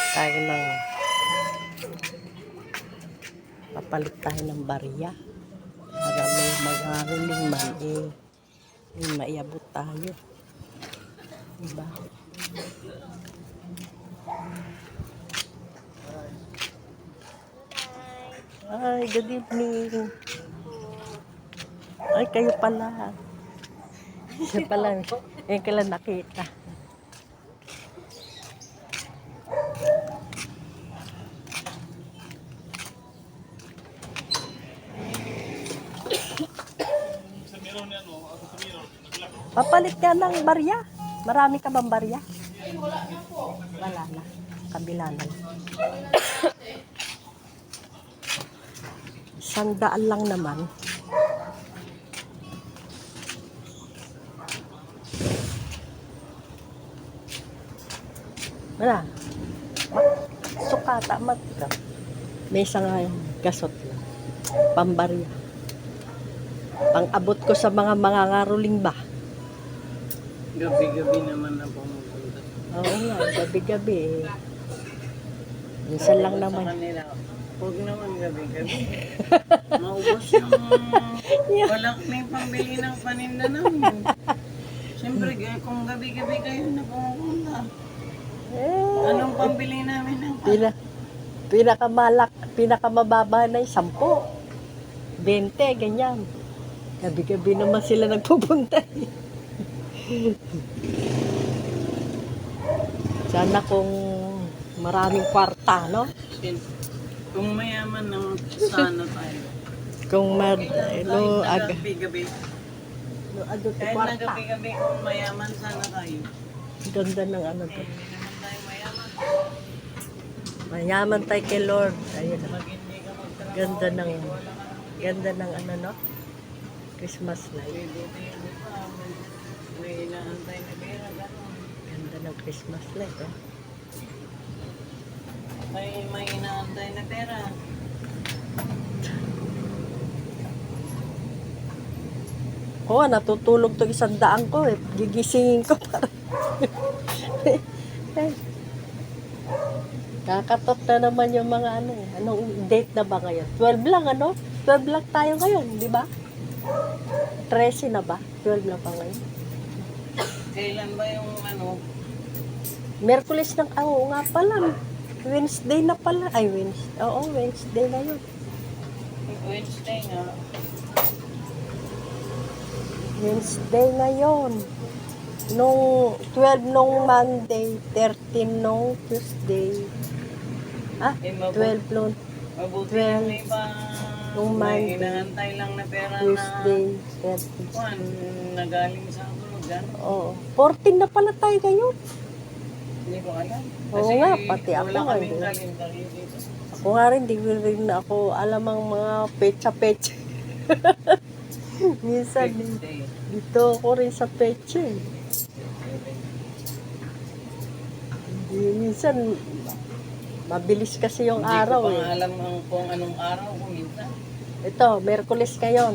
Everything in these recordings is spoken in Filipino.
tayo ng papalit tayo ng barya para may maghahuling man may maiabot tayo, diba? Ay, good evening. Ay, kayo pala. Siya pala, ngayon ka lang nakita. Papalit ka ng barya. Marami ka bang barya? Wala na. Kabila na. 100 lang naman. Wala. Sukata, may isang gasot lang. Pambarya. Pang-abot ko sa mga ngaruling ba? Gabi-gabi naman na pumupunta. Oo nga, gabi-gabi eh. Minsan lang naman. Sa kanila, huwag naman gabi-gabi. Maubos yung may pambili ng paninda namin. Siyempre, kung gabi-gabi kayo na pumupunta, anong pambili namin ng pinakamababa na yung 10, 20, ganyan. Gabi-gabi naman sila nagpupunta. Sana kung maraming kwarta, no? Kung mayaman naman, sana tayo. Kung gabi-gabi. Kahit na kwarta. gabi-gabi, kung mayaman, sana tayo. Ganda ng ano to. Hindi naman tayo mayaman. Mayaman tayo kay Lord. Ayun. Pag hindi ka magtrabaho, Ganda ng ano, no? Christmas light. May inaantay na pera, gano'n. Ganda ng Christmas light, eh. May inaantay na pera. Oo, natutulog to 100 ko, eh. Gigisingin ko para. Kakatot na naman yung mga ano, eh. Anong date na ba ngayon? 12 lang, ano? 12 lang tayo ngayon, di ba? 13 na ba? 12 na ba ngayon? Kailan ba yung ano? Merkulis ng, oo nga pala. Wednesday na pala. Ay, Wednesday. Oo, Wednesday na yun. Wednesday nga. Wednesday ngayon. Nung 12 nung Monday, 13 nung Tuesday. Ah, 12 nung Mabuti 12 yung iba. nung May Monday, inaantay lang na pera Tuesday, na 30. nagaling sa tulog. Oo. 14 na pala tayo ngayon. Hindi ko alam. Oo nga, pati ako wala nga. kaming kalendaryo dito. Ako nga rin, di rin ako alam ang mga pecha-pecha. Minsan, Wednesday. dito ako rin sa pecha eh. Minsan, mabilis kasi yung araw Hindi ko eh. pa alam kung anong araw kung minsan. Ito, Merkulis ngayon.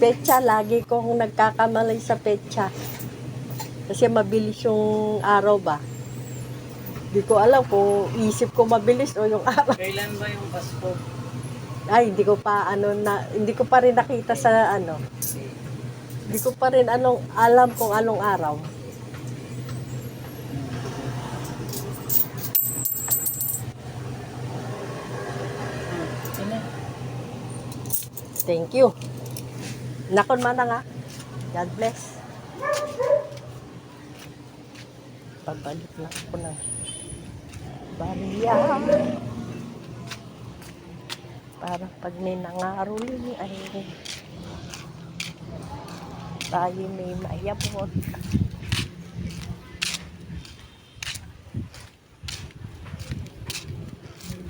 Pecha, lagi kong nagkakamali sa pecha. Kasi mabilis yung araw ba. Hindi ko alam kung isip ko mabilis o yung araw. Kailan ba yung Pasko? Ay, hindi ko pa hindi ko pa rin nakita sa ano. Hindi ko pa rin alam kung anong araw. Thank you. Nakon man na nga. God bless. Pabalik lang ako ng barya. Para pag may nangaruling ay tayo may maiyabot.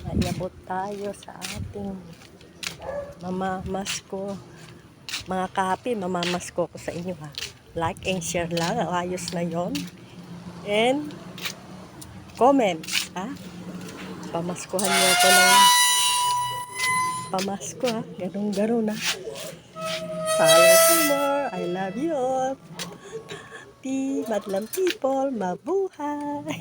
Maiyabot tayo sa ating mamamasko. Mga kahapi, mamamasko ko sa inyo ha. Like and share lang. Ayos na yon. And comment ha. Pamaskuhan niyo ako ng pamasko ha. Ganun ha. Follow for more. I love you all. Happy Madlang people. Mabuhay.